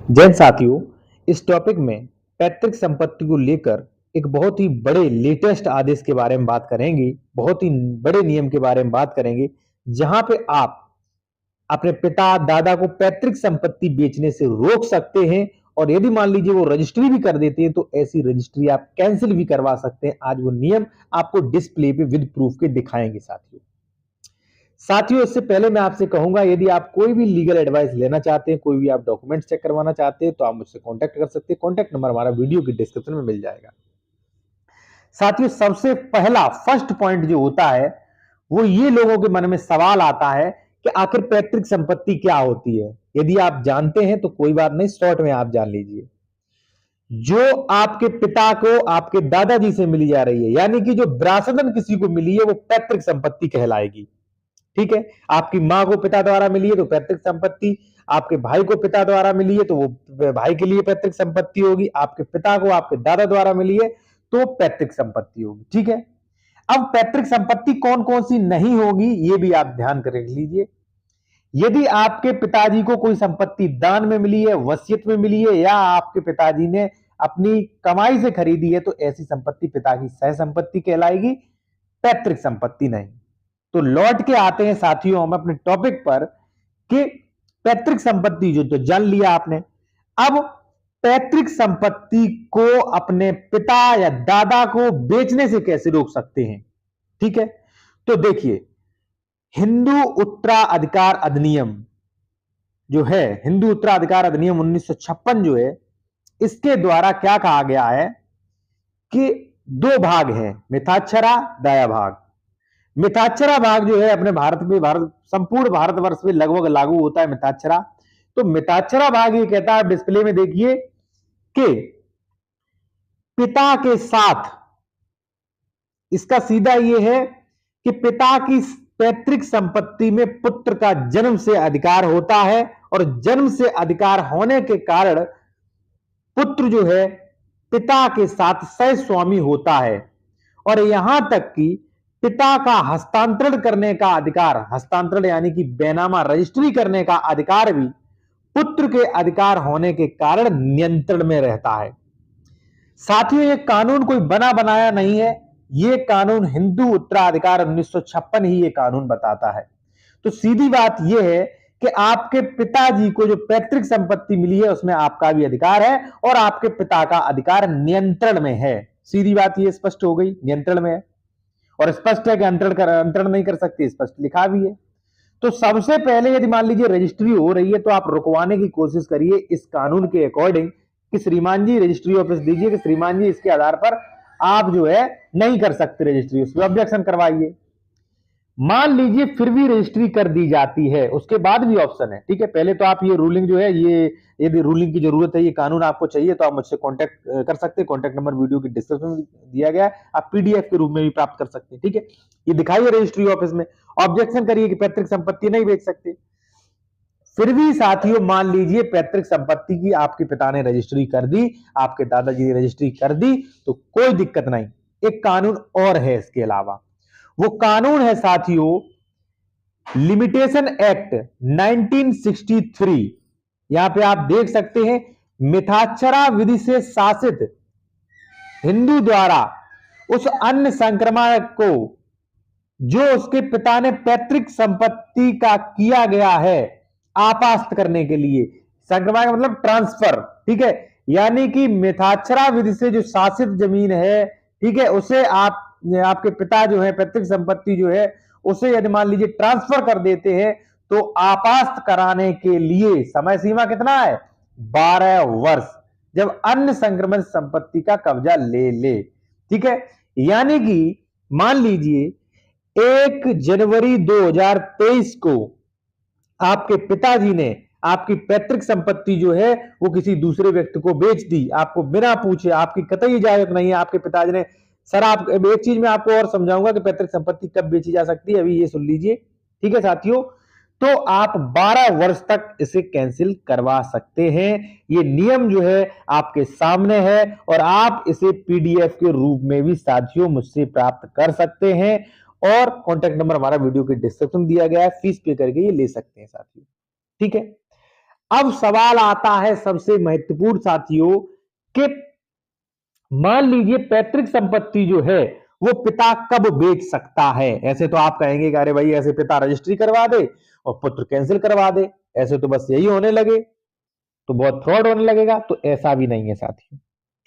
जैन साथियों, इस टॉपिक में पैतृक संपत्ति को लेकर एक बहुत ही बड़े लेटेस्ट आदेश के बारे में बात करेंगे। बहुत ही बड़े नियम के बारे में बात करेंगे, जहां पे आप अपने पिता दादा को पैतृक संपत्ति बेचने से रोक सकते हैं। और यदि मान लीजिए वो रजिस्ट्री भी कर देते हैं तो ऐसी रजिस्ट्री आप कैंसिल भी करवा सकते हैं। आज वो नियम आपको डिस्प्ले पे विद प्रूफ के दिखाएंगे। साथियों, इससे पहले मैं आपसे कहूंगा, यदि आप कोई भी लीगल एडवाइस लेना चाहते हैं, कोई भी आप डॉक्यूमेंट चेक करवाना चाहते हैं, तो आप मुझसे कांटेक्ट कर सकते हैं। कांटेक्ट नंबर हमारा वीडियो की डिस्क्रिप्शन में मिल जाएगा। साथियों, सबसे पहला फर्स्ट पॉइंट जो होता है वो ये लोगों के मन में सवाल आता है कि आखिर पैतृक संपत्ति क्या होती है। यदि आप जानते हैं तो कोई बात नहीं, शॉर्ट में आप जान लीजिए। जो आपके पिता को आपके दादाजी से मिली जा रही है, यानी कि जो विरासतन किसी को मिली है, वो पैतृक संपत्ति कहलाएगी। ठीक है, आपकी मां को पिता द्वारा मिली है तो पैतृक संपत्ति, आपके भाई को पिता द्वारा मिली है तो वो भाई के लिए पैतृक संपत्ति होगी, आपके पिता को आपके दादा द्वारा मिली है तो पैतृक संपत्ति होगी। ठीक है, अब पैतृक संपत्ति कौन कौन सी नहीं होगी ये भी आप ध्यान कर लीजिए। यदि आपके पिताजी को कोई संपत्ति दान में मिली है, वसीयत में मिली है, या आपके पिताजी ने अपनी कमाई से खरीदी है, तो ऐसी संपत्ति पिता की सह संपत्ति कहलाएगी, पैतृक संपत्ति नहीं। तो लौट के आते हैं साथियों हम अपने टॉपिक पर कि पैतृक संपत्ति जो तो जान लिया आपने। अब पैतृक संपत्ति को अपने पिता या दादा को बेचने से कैसे रोक सकते हैं। ठीक है, तो देखिए, हिंदू उत्तराधिकार अधिनियम जो है, हिंदू उत्तराधिकार अधिनियम 1956 जो है, इसके द्वारा क्या कहा गया है कि दो भाग हैं, मिथाक्षरा दाया भाग। मिताक्षरा भाग जो है अपने भारत संपूर्ण भारतवर्ष में लगभग लागू होता है मिताक्षरा। तो मिताक्षरा भाग ये कहता है, डिस्प्ले में देखिए, कि पिता के साथ, इसका सीधा ये है कि पिता की पैतृक संपत्ति में पुत्र का जन्म से अधिकार होता है, और जन्म से अधिकार होने के कारण पुत्र जो है पिता के साथ सह स्वामी होता है। और यहां तक कि पिता का हस्तांतरण करने का अधिकार, हस्तांतरण यानी कि बैनामा रजिस्ट्री करने का अधिकार भी पुत्र के अधिकार होने के कारण नियंत्रण में रहता है। साथियों, यह कानून कोई बना बनाया नहीं है, यह कानून हिंदू उत्तराधिकार 1956 ही यह कानून बताता है। तो सीधी बात यह है कि आपके पिताजी को जो पैतृक संपत्ति मिली है उसमें आपका भी अधिकार है, और आपके पिता का अधिकार नियंत्रण में है। सीधी बात यह स्पष्ट हो गई, नियंत्रण में है। और स्पष्ट है कि अंतरण नहीं कर सकते, स्पष्ट लिखा भी है। तो सबसे पहले यदि मान लीजिए रजिस्ट्री हो रही है तो आप रुकवाने की कोशिश करिए इस कानून के अकॉर्डिंग कि श्रीमान जी रजिस्ट्री ऑफिस दीजिए, कि श्रीमान जी इसके आधार पर आप जो है नहीं कर सकते रजिस्ट्री, उस पर ऑब्जेक्शन करवाइए। मान लीजिए फिर भी रजिस्ट्री कर दी जाती है, उसके बाद भी ऑप्शन है। ठीक है, पहले तो आप ये रूलिंग जो है, ये यदि रूलिंग की जरूरत है, ये कानून आपको चाहिए, तो आप मुझसे कांटेक्ट कर सकते हैं। कांटेक्ट नंबर वीडियो की डिस्क्रिप्शन में दिया गया है, आप पीडीएफ के रूप में भी प्राप्त कर सकते हैं। ठीक है, ये दिखाइए रजिस्ट्री ऑफिस में, ऑब्जेक्शन करिए कि पैतृक संपत्ति नहीं बेच सकते। फिर भी साथियों मान लीजिए पैतृक संपत्ति की आपके पिता ने रजिस्ट्री कर दी, आपके दादाजी ने रजिस्ट्री कर दी, तो कोई दिक्कत नहीं। एक कानून और है इसके अलावा, वो कानून है साथियों लिमिटेशन एक्ट 1963। यहां पे आप देख सकते हैं, मिथाक्षरा विधि से शासित हिंदू द्वारा उस अन्य संक्रमण को जो उसके पिता ने पैतृक संपत्ति का किया गया है आपास्त करने के लिए, संक्रमण का मतलब ट्रांसफर। ठीक है, यानी कि मिथाक्षरा विधि से जो शासित जमीन है, ठीक है, उसे आपके पिता जो है पैतृक संपत्ति जो है उसे यदि मान लीजिए ट्रांसफर कर देते हैं, तो आपास्त कराने के लिए समय सीमा कितना है, 12 वर्ष, जब अन्य संक्रमण संपत्ति का कब्जा ले ले। ठीक है, यानी कि मान लीजिए 1 जनवरी 2023 को आपके पिताजी ने आपकी पैतृक संपत्ति जो है वो किसी दूसरे व्यक्ति को बेच दी, आपको बिना पूछे, आपकी कतई इजाजत नहीं है, आपके पिताजी ने। सर, आप एक चीज मैं आपको और समझाऊंगा कि पैतृक संपत्ति कब बेची जा सकती है, अभी ये सुन लीजिए। ठीक है साथियों, तो आप 12 वर्ष तक इसे कैंसिल करवा सकते हैं। ये नियम जो है आपके सामने है, और आप इसे पीडीएफ के रूप में भी साथियों मुझसे प्राप्त कर सकते हैं। और कॉन्टैक्ट नंबर हमारा वीडियो के डिस्क्रिप्शन दिया गया है, फीस पे करके ये ले सकते हैं साथियों। ठीक है, अब सवाल आता है सबसे महत्वपूर्ण साथियों कि मान लीजिए पैतृक संपत्ति जो है वो पिता कब बेच सकता है। ऐसे तो आप कहेंगे कि अरे भाई ऐसे पिता रजिस्ट्री करवा दे और पुत्र कैंसिल करवा दे, ऐसे तो बस यही होने लगे तो बहुत फ्रॉड होने लगेगा। तो ऐसा भी नहीं है साथियों,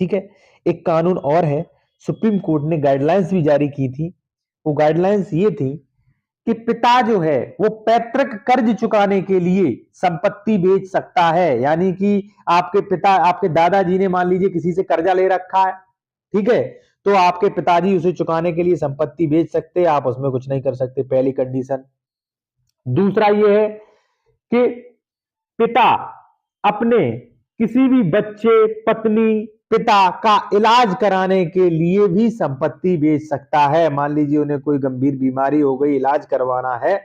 ठीक है। एक कानून और है, सुप्रीम कोर्ट ने गाइडलाइंस भी जारी की थी। वो गाइडलाइंस ये थी कि पिता जो है वो पैतृक कर्ज चुकाने के लिए संपत्ति बेच सकता है। यानी कि आपके पिता, आपके दादाजी ने मान लीजिए किसी से कर्जा ले रखा है, ठीक है, तो आपके पिताजी उसे चुकाने के लिए संपत्ति बेच सकते हैं, आप उसमें कुछ नहीं कर सकते, पहली कंडीशन। दूसरा यह है कि पिता अपने किसी भी बच्चे, पत्नी, पिता का इलाज कराने के लिए भी संपत्ति बेच सकता है। मान लीजिए उन्हें कोई गंभीर बीमारी हो गई, इलाज करवाना है,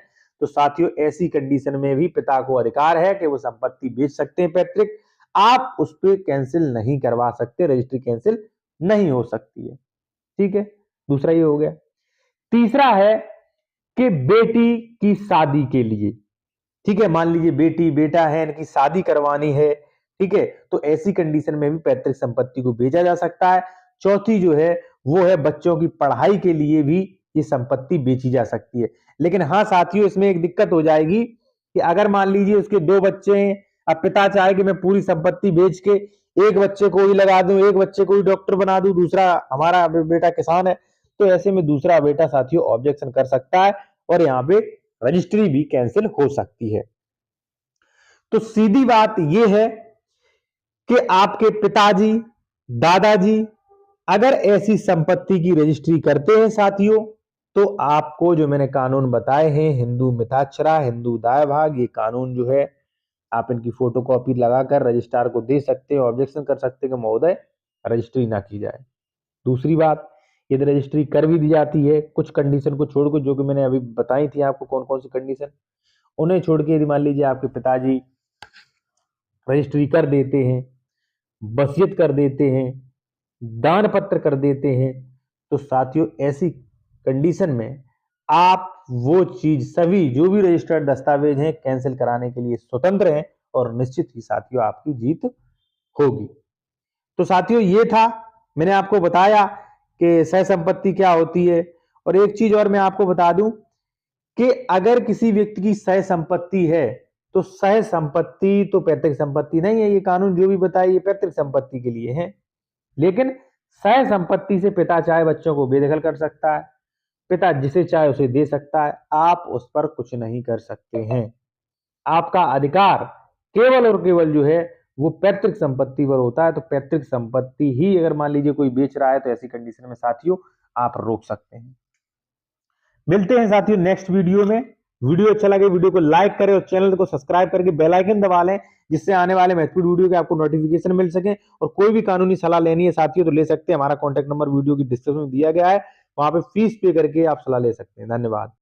तो साथियों ऐसी कंडीशन में भी पिता को अधिकार है कि वो संपत्ति बेच सकते हैं पैतृक। आप उस पर कैंसिल नहीं करवा सकते, रजिस्ट्री कैंसिल नहीं हो सकती है, ठीक है। दूसरा ये हो गया। तीसरा है कि बेटी की शादी के लिए, ठीक है, मान लीजिए बेटी बेटा है, इनकी शादी करवानी है, ठीक है, तो ऐसी कंडीशन में भी पैतृक संपत्ति को बेचा जा सकता है। चौथी जो है वो है बच्चों की पढ़ाई के लिए भी ये संपत्ति बेची जा सकती है। लेकिन हाँ साथियों, इसमें एक दिक्कत हो जाएगी कि अगर मान लीजिए उसके 2 बच्चे हैं, अब पिता चाहे कि मैं पूरी संपत्ति बेच के एक बच्चे को ही लगा दूं, एक बच्चे को ही डॉक्टर बना दूं, दूसरा हमारा बेटा किसान है, तो ऐसे में दूसरा बेटा साथियों ऑब्जेक्शन कर सकता है और यहाँ पे रजिस्ट्री भी कैंसिल हो सकती है। तो सीधी बात यह है कि आपके पिताजी, दादाजी अगर ऐसी संपत्ति की रजिस्ट्री करते हैं साथियों, तो आपको जो मैंने कानून बताए हैं, हिंदू मिताक्षरा, हिंदू दाय भाग, ये कानून जो है आप इनकी फोटोकॉपी लगाकर रजिस्ट्रार को दे सकते हैं, ऑब्जेक्शन कर सकते हैं कि महोदय रजिस्ट्री ना की जाए। दूसरी बात, यदि रजिस्ट्री कर भी दी जाती है, कुछ कंडीशन को छोड़कर जो कि मैंने अभी बताई थी आपको कौन कौन सी कंडीशन, उन्हें छोड़ के यदि मान लीजिए आपके पिताजी रजिस्ट्री कर देते हैं, वसीयत कर देते हैं, दान पत्र कर देते हैं, तो साथियों ऐसी कंडीशन में आप वो चीज सभी जो भी रजिस्टर्ड दस्तावेज हैं कैंसिल कराने के लिए स्वतंत्र हैं और निश्चित ही साथियों आपकी जीत होगी। तो साथियों ये था, मैंने आपको बताया कि सह संपत्ति क्या होती है। और एक चीज और मैं आपको बता दूं कि अगर किसी व्यक्ति की सह संपत्ति है तो सह संपत्ति तो पैतृक संपत्ति नहीं है। ये कानून जो भी बताए ये पैतृक संपत्ति के लिए है, लेकिन सह संपत्ति से पिता चाहे बच्चों को बेदखल कर सकता है, पिता जिसे चाहे उसे दे सकता है, आप उस पर कुछ नहीं कर सकते हैं। आपका अधिकार केवल और केवल जो है वो पैतृक संपत्ति पर होता है। तो पैतृक संपत्ति ही अगर मान लीजिए कोई बेच रहा है तो ऐसी कंडीशन में साथियों आप रोक सकते हैं। मिलते हैं साथियों नेक्स्ट वीडियो में। वीडियो अच्छा लगे वीडियो को लाइक करें और चैनल को सब्सक्राइब करके बेल आइकन दबा लें, जिससे आने वाले महत्वपूर्ण वीडियो के आपको नोटिफिकेशन मिल सके। और कोई भी कानूनी सलाह लेनी है साथियों तो ले सकते हैं, हमारा कॉन्टैक्ट नंबर वीडियो की डिस्क्रिप्शन में दिया गया है, वहां पे फीस पे करके आप सलाह ले सकते हैं। धन्यवाद।